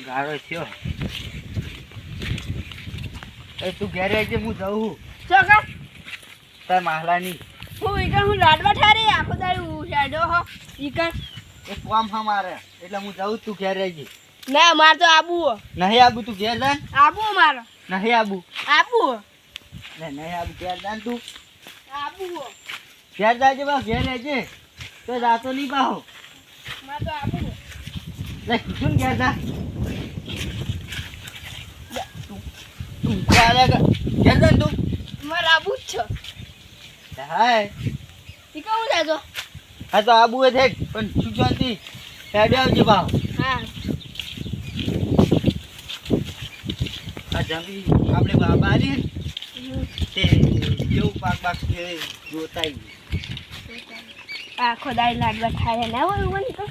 ગારો થયો. તું ઘેરે આવજે, હું જઉં ચોકા તાર માહલાની. હું લાડવા ઠારે આખો દાડું હેડો હો ઈકન એક કામ હા મારે એટલે હું જઉં. તું ઘેર આવજે. ના માર તો આબુ નહીં આબુ. તું ઘેર જા. આબુ મારો નહીં આબુ. આબુ નહીં આબુ. ઘેર જા તું. આબુ ઘેર જાજે બા. ઘેર આવજે તો જાતો નહીં પાહો. માર તો આબુ લે કીધું ઘેર જા. તું ઘેર જા ને તું. માર આબુ જ છે. હાય ઈ કહું જાજો. હા તો આબુ એ થઈ પણ શું શાંતિ હેડે આવજે પાહો. હા આ જમી આપણે બાબા આલી તે કેવું પાક છે જોતા આખો દાડી લાડવા ઠારે ના હોય બની તો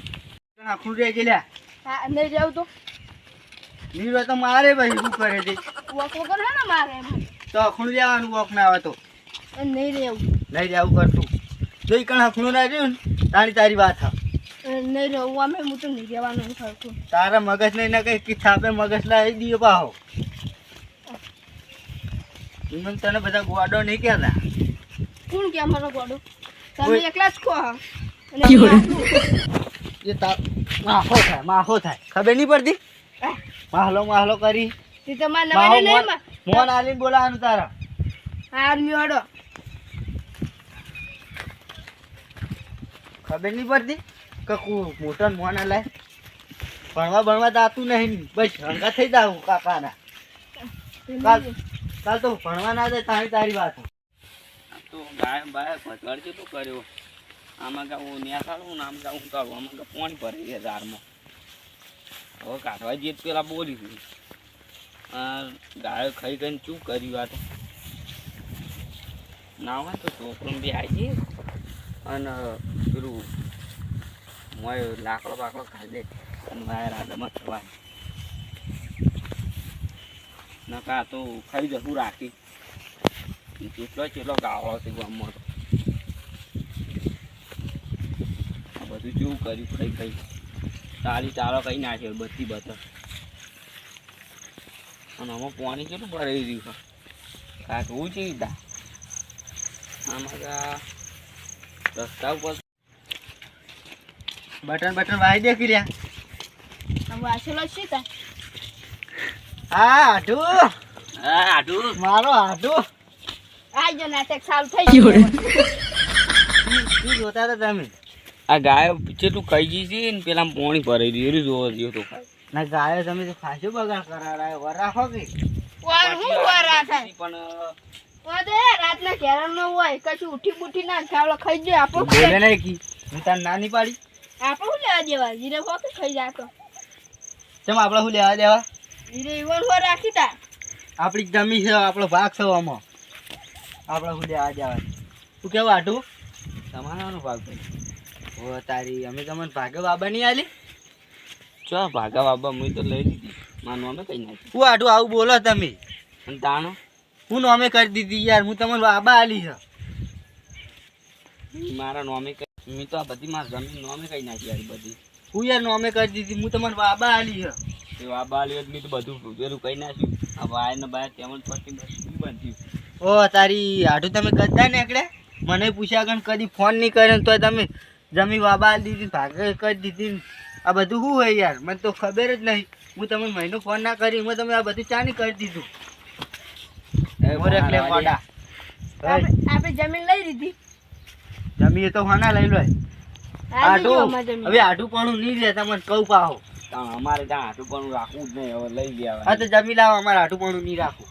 આખું રે ગયેલા. હા અંદર જાવ તો નીરો તો મારે ભાઈ શું કરે છે વોક વગર હે ને મારે તો અખણું લેવાનું. વોક ના આવે તો નહીં રહેવું. નહીં રહેવું કરતું. જોઈ કણ અખણું ના રહ્યું ને તારી વાત હા. નહીં રહેવું અમે હું તો નહીં રહેવાનું ખરતું. તારા મગજ નહીં ના કઈ થાપે મગજ લાવી દઈએ પાહો. એમ તને બધા ગોડો નહીં કહેતા. કોણ કે અમારો ગોડો? તમે એકલા જ ખો અને એ માહો થાય ખબર નહીં પડતી. માહલો કરી તે તમારે નવાને નહીં મોન આલીને બોલાવાનું તારા. આર્મી હડો ખબર નહીં પડતી કે મોટા મોન લાય ભણવા જાતું નહીં. બસ હંગા થઈ જાવ કાકાના. કાલ તો ભણવા ના જાય તારી વાત. તો ગાય બાય ભટવાડ કેટલું કર્યો. આમાં હું ન્યા કાઢું ને આમ હું કાઢું. આમાં પોણી ભરી છે ઝાડમાં. હવે કાઢવા જઈએ પેલા બોલી હતી ગાયો ખાઈ ગઈને શું કર્યું. આ તો ના હોય તો છોકરો બી આવી જઈએ અને પેલું મોય લાકડો બાકડો ખાઈ દે અને વાયર આદમાં થવાય. નકા તો ખાઈ જશું રાખી. કેટલો ગાવડો છે ગામમાં. તો આ બધું કેવું કર્યું ખાઈ ચાલો કઈ નાખ્યો બધી બતર. અને આમાં પાણી કેટલું ભરાઈ રહ્યું છે. કાઢવું છે ઈદા આમાં રસ્તા ઉપર બટન વાઈ દે કર્યા. વાસેલો છે તા હા આટુ મારો આટુ. આજો નાટક ચાલુ થઈ ગયું. શું જોતા હતા તમે? આ ગાયો કેટલું ખાઈ ગઈ છે ને પેલા પાણી ભરાઈ રહ્યું એ જોવા દો તો ના ગાયો તમે તો ખાસો બગાડ કરાવડાય. વર રાખો કે હું વરા થાય પણ ઓદે રાતના ઘેરણમાં હોય કશું ઉઠી બુઠી ના ખાવલો ખાઈ જાય. આપણો બોલે નહીં કી હું તાર નાની પાડી. આપણે શું લેવા દેવા જીરે હોકે ખાઈ જાતો. ચમ આપણે શું લેવા દેવા? જીરે ઈવન હો રાખી તા આપણી જમી છે આપણો ભાગ છે આમાં. આપણે શું લેવા દેવા? તું કેવું આટું તમારાનો ભાગ ભાઈ. ઓ તારી અમે તમને ભાગે બાબા નહીં આલી. ચો ભાગા બાબા મેં તો લઈ લીધી. માનું અમે કઈ નાખી. હું આટું આવું બોલો તમે. અને તાણો હું નોમે કરી દીધી યાર. હું તમને બાબા આલી છે. મારા નોમે કઈ મેં તો આ બધી મારા જમીન નોમે કઈ નાખી યાર બધી. હું યાર નોમે કરી દીધી. હું તમને બાબા આલી છે. એ બાબા લ્યો મેં તો બધું પેલું કઈ નાખ્યું. આ વાયર ને બાયર તેમ જ પટ્ટી બધું બન્યું. ઓ તારી આટું તમે ગદ્દા નીકળે. મને પૂછ્યા કે કદી ફોન નહીં કર્યો તો તમે જમી બાબા આલી દીધી ભાગે કરી દીધી. આ બધું શું હોય યાર? મને તો ખબર જ નહીં. હું તમને મહિનો ફોન ના કરી હું તમે આ બધું ચાની કરી દીધું. આપણે જમીન લઈ લીધી. જમી તો ખાના લઈ લો. આટું જમીન હવે આટું પણ નહીં રહે તમને કહું પાહો. અમારે ત્યાં હાથું પણ રાખવું જ નહીં. હવે લઈ ગયા હા તો જમી લાવો. અમારે આટું પણ નહીં રાખવું.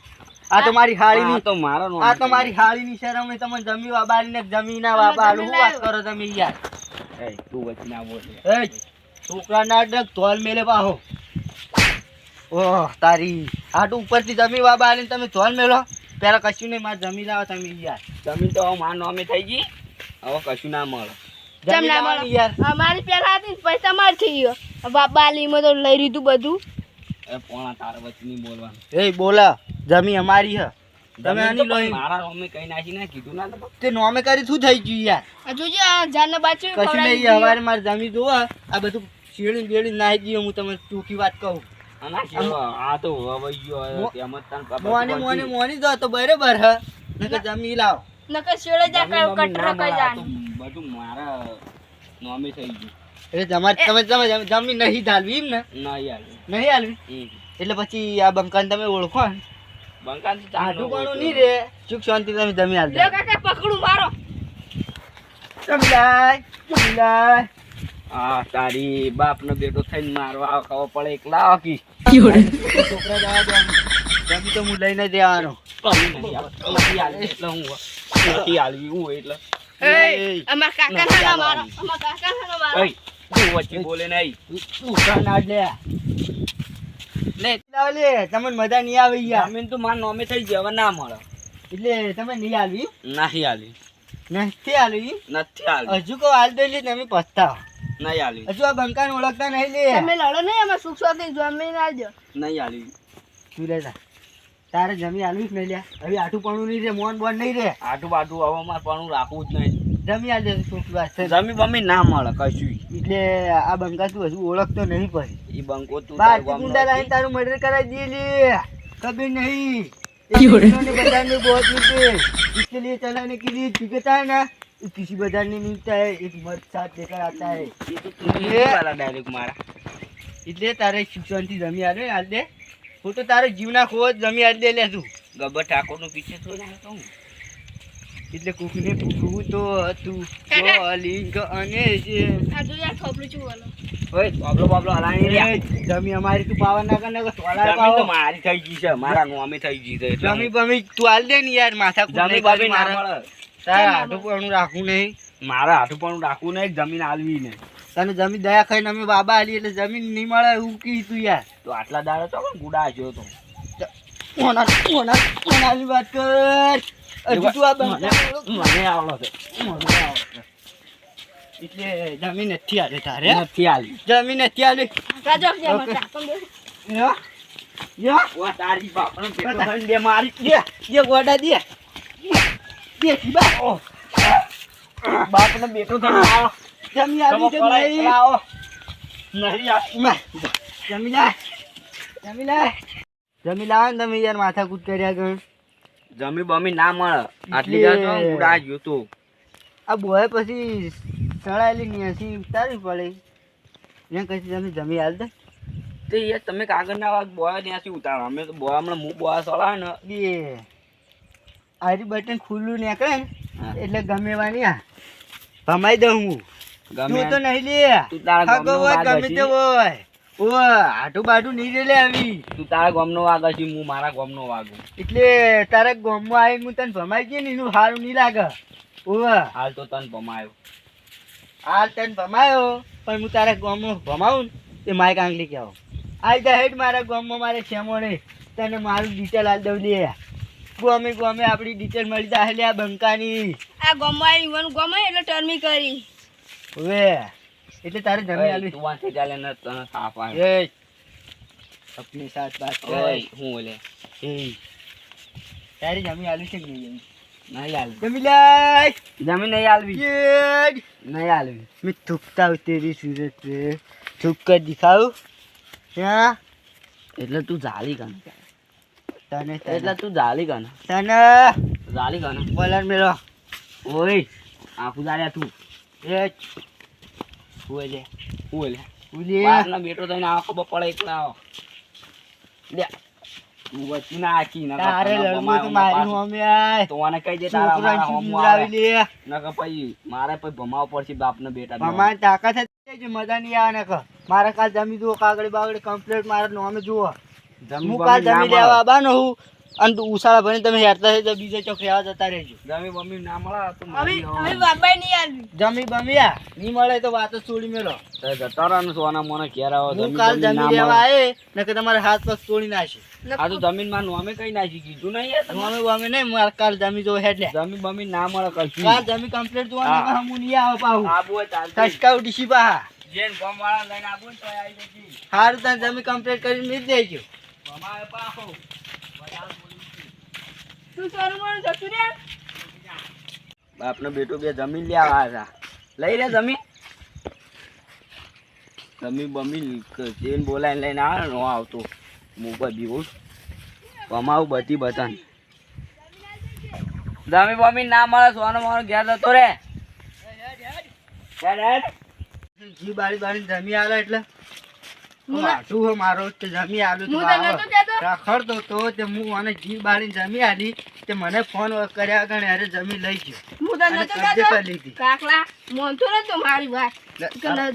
આ તો મારી હાળીની તો મારો નો આ તો મારી હાળીની શરમ. તમને જમી બાબા આલીને જમી ના બાબા આલું. શું વાત કરો તમે યાર? તું વચ્ચે ના બોલ. એ છોકરા નાટક તોલ મેલે પાહો. ઓહ તારી આટું ઉપરથી જમી બાબા આલીને તમે તોલ મેલો. પેલા કશું નહીં. મારે જમી લાવો તમે યાર. જમીન તો હવે માર નોમે થઈ ગઈ. હવે કશું ના મળે. જમી લાવો યાર. અમારી પેલા હતી પછી તમારી થઈ ગયો. બાબા આલીમાં તો લઈ લીધું બધું. એ પોણા તારા વચ્ચે નહીં બોલવાનું. એ બોલા જમી અમારી હ તમે જમીન આની તો લો મારા રોમે કઈ નાખી ના કીધું ના તો તે નોમે કરી શું થઈ ગયું યાર હજુ જે આ જાનને બાચી કશું નહીં હવારે મારે જમી જોવા આ બધું શેડી બેડી નાહી ગયો હું તમને ટૂંકી વાત કહું આના કેવો આ તો વવાઈ ગયો તેમ જ તને ખબર મોની પડતી. મોની મોની દો તો બરાબર હ નકર જમી લાવ નકર શેડે જા જમીન બમીન કટરો ના કઈ મળે, આ જાન. તો બધું મારા નોમે થઈ ગયું. એટલે તમારે તમે જમી નહીં ધાલવી એમ ને ના યાર નહીં હાલવી એટલે પછી આ બંકાને તમે ઓળખો ને બંકાન તો આઠું પણ નહીં રે સુખ શાંતિ તમે જમી હાલ લે કાકા પકડું મારો. જમી લાય આ તારી બાપ નો બેટો થઈને મારવા આવો ખાવો પડે એકલા કી છોકરા જવા દે જમી તો હું લઈને દેવાનો નથી હાલવી એટલે હું નથી હાલવી હું એટલે એ અમાર કાકા નથી ના મારો. આવવાની. અમાર કાકા ના મારો. એય, તું વચ્ચે બોલે નહીં. તું ના લે લે લાવ લે તમને મજા નહીં આવે યાર જમીન તો મારા નોમે થઈ ગઈ હવે ના મળે એટલે તમે નહીં હાલવી નહીં હાલવી નથી હાલવી નથી હાલવી હજુ કહો હાલ દે લે તમે પસ્તાવ નહીં હાલવી હજુ આ બંકાને ઓળખતા નહીં લે તમે લડો નહીં અમાર સુખ શાંતિ જમીન આલજો. નહીં હાલવી તું લે જા. તારે જમી હાલવી જ નહીં લે હવે આઠું પણ નહીં રે મોન બોન નહીં રે આટું બાટું હવે મારે પણ રાખવું જ નહીં જમી હાલ દે છોકરી વાત છે જમી બમી ના મળે કશું એટલે આ બંકા તું હજુ ઓળખતો નહીં પછી એ બંકો તું બાર તારું ગામનો ગુંડા લાવીને છે. તારું મર્ડર કરાવી દે લે કભી નહીં इन्होंने बाजार में बहुत मिलते इसके लिए चलाने के लिए दिखता है ना किसी बाजार में मिलता है एक मर्द साथ लेकर आता है એ તો તું નહીં વાલા direct મારા. એટલે તારે શિક્ષણથી જમી આલે હાલ દે હું તો તારો જીવના ખોવા જમી આલ દે લે તું ગબ્બર ઠાકોરનો પીછે થોડી હાલતો હું. એટલે કુકને પૂછવું તો હતું લિંગ અને જે આ જો યાર ખોપલું છું બોલો. ઓય બાબલો બાબલો હલાવી રહ્યા. જમી અમારી તું પાવર ના કર ને સોલા જમીન તો પાવો મારી થઈ ગઈ છે મારા નોમે થઈ ગઈ છે એટલે જમી બમી તું હાલ દે ને યાર માથા કૂટ જમી નહીં બાબી કરી ના મારા મળે. તારા હાથું પણ રાખવું નહીં મારા હાથું પણ રાખવું નહીં જમીન આલવી ને તને જમીન દયા ખાઈને અમે બાબા આલી એટલે જમીન નહીં મળે એવું કીધું યાર તો આટલા દાડો તો પણ ગુડા જો તો કોનાની વાત કર હજુ તું આ મને આવડો છે એટલે જમીન નથી આલે તારે નથી આલી જમીન નથી આલે રાજો જે ઓકે. મત આપણ દે. યા યા ઓ તારી બાપનો પેટો થઈને બે મારી દે ગોડા દે દે બા ઓ બાપનો બેટો થઈને આવો જમી આવી તમે પડાય જમી આવો નહીં આ જમી લા જમી લા જમી લાવ ને તમે યાર માથા કૂટ કર્યા ગણ જમી બમી ના મળે આટલી દાડો તો ગુડા જો તો આ બોય પછી સળાયેલી ન્યાસી ઉતારવી પડે એને કશી તમે જમી હાલ દે તે યાર તમે કાગળના વાત બોયા ત્યાંથી ઉતારો અમે તો બોયા હમણાં હું બોયા સળા ને એ આરી બટન ખુલ્લું નીકળે ને હા. એટલે ગમેવાની આ ભમાઈ દઉં હું તું તો નહીં લે તું તારા ખાગો ગામનો હોય વાઘ ગમે હશી. તે હોય ઓ આટું બાટું નહીં રે લે આવી તું તારા ગામનો વાઘ હશી હું મારા ગામનો વાઘ એટલે તારા ગામમાં આવીને હું તને ભમાઈ ગઈ ને એનું સારું નહીં લાગે ઓ હાલ તો તન ભમાયો હાલ તને ભમાયો પણ હું તારા ગામમાં ભમાવું ને એ માઇક આંગલી કહેવો આઈ જા હેડ મારા ગામમાં મારે શેમોને તને મારું ડિટેલ આલ દઉં લે ગમે ગમે આપણી ડિટેલ મળી જાય લે આ બંકાની આ ગમાય ઈવન ગમાય એટલે ટર્મી કરી. હવે એટલે તારે જમી આલવી તું વાંચી ચાલે ને તને સાફ આવે એ अपने साथ बात कर ઓય હું ઓલે ए તારી જમી આલવી છે કે નહીં નહીં આલવી જમી લાય જમીન નહીં આલવી ये નહીં આલવી मैं थूकता हूँ तेरी सूरत पे थूक कर दिखाऊं क्या એટલે તું જાલી કન तने એટલે તું જાલી કન तने જાલી કન बोलन मेरा ઓય આખું જાલ્યા તું ये हुए ले હું ઓલે उले બાપનો બેટો થઈને આખો બપોળે એકલા આવો લે તું વચ્ચે ના આખી ના तारे लड़को तो मारी हूँ मैं आए તો આને કહી દે તારા छोकरा મારા चुप હોમો मुरावी આવે ले નકર પછી મારે પછી ભમાવ પડશે બાપનો બેટા हमारी ताकत है जो मजा नहीं आने का मारा काल जमी दो कागड़े बागड़े कंप्लीट मारा नो हमें जुआ હું કાલ જમી લેવા આવવાનો હું અને તું ઉસાળા ભરીને તમે હેરતા થઈ તો બીજે ચોક રહેવા જતા રહેજો જમી મમ્મી ના મળે તો હવે હવે બાબાઈ નહીં આલવી. જમી બમ્યા નહીં મળે તો વાત જ છોડી મેલો તારા ને સોના મને ઘેર આવો હું કાલ જમી લેવા આયે ને કે તમારે હાથ પગ તોડી નાખે આ તો જમીન માં નોમે કઈ નાખી કીધું નહીં યાર તમે. અમે અમે નહીં મારે કાલ જમી જો હેડ લે જમી બમી ના મળે કશું કાલ જમી કમ્પ્લીટ જોવાનું હું નહીં આવે પાહું આબુ હોય ચાલતું. ટસકા ઉડીશી પાહા જેન ગામવાળા લઈને આવું ને તોય આવી જતી. સારું તને જમી કમ્પ્લીટ કરીને મીજ દેજો. અમારે પાછો બજાર બોલી છે. તું સોનું જતું રે બાપનો બેટો બે જમીન લેવા આવ્યા હતા. લઈ લે જમીન. જમીન બમીન જેન બોલાઈને લઈને આવે ને આવતો મોબાઈલ બીવું કમાવું બધી બધાને. જમીન બમીન ના મળે સોનો મારો ઘેર જતો રે. ઘી બાળી બાળી જમી આલે એટલે વાઢું હે મારો તે જમી આલું હું તને નતો કહેતો? રખડતો તો તે હું મને ઘી બાળી જમી આલી તે મને ફોન કર્યા આગળ અરે જમી લઈ ગયો હું તને અને નતો કબજે કહેતો? કરી લીધી. કાકલા મોનતો નતો મારી વાત કે ના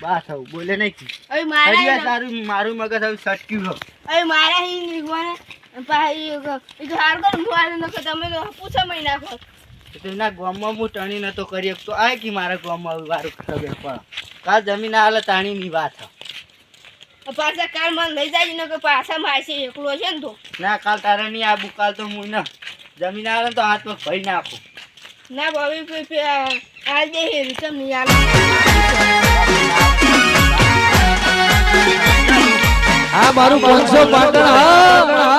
બા થવું બોલે નહીં હવે હજી મારા તારું મારું મગજ હવે સટક્યું હો. હવે મારા હી નિગવાને પાહી ઈ હાર કર મુવાને નકો તમે તો પૂછા મઈ નાખો તો એના ગામમાં હું ટણી નતો કરી શકતો આ કે મારા ગામમાં વારું ખબર પણ કાલ જમીન આલે તાણીની વાત હે. પાછા કાલ મને લઈ જાય નકો પાછા મારશે એકલો છે ને તો ના કાલ તારે નહીં આબુ કાલ તો હું ન જમીન આલે ને તો હાથમાં ભરી નાખું. ના ભાવી આજ દે હેરી તમ નહીં આલે આ મારું 500 પાટણ હા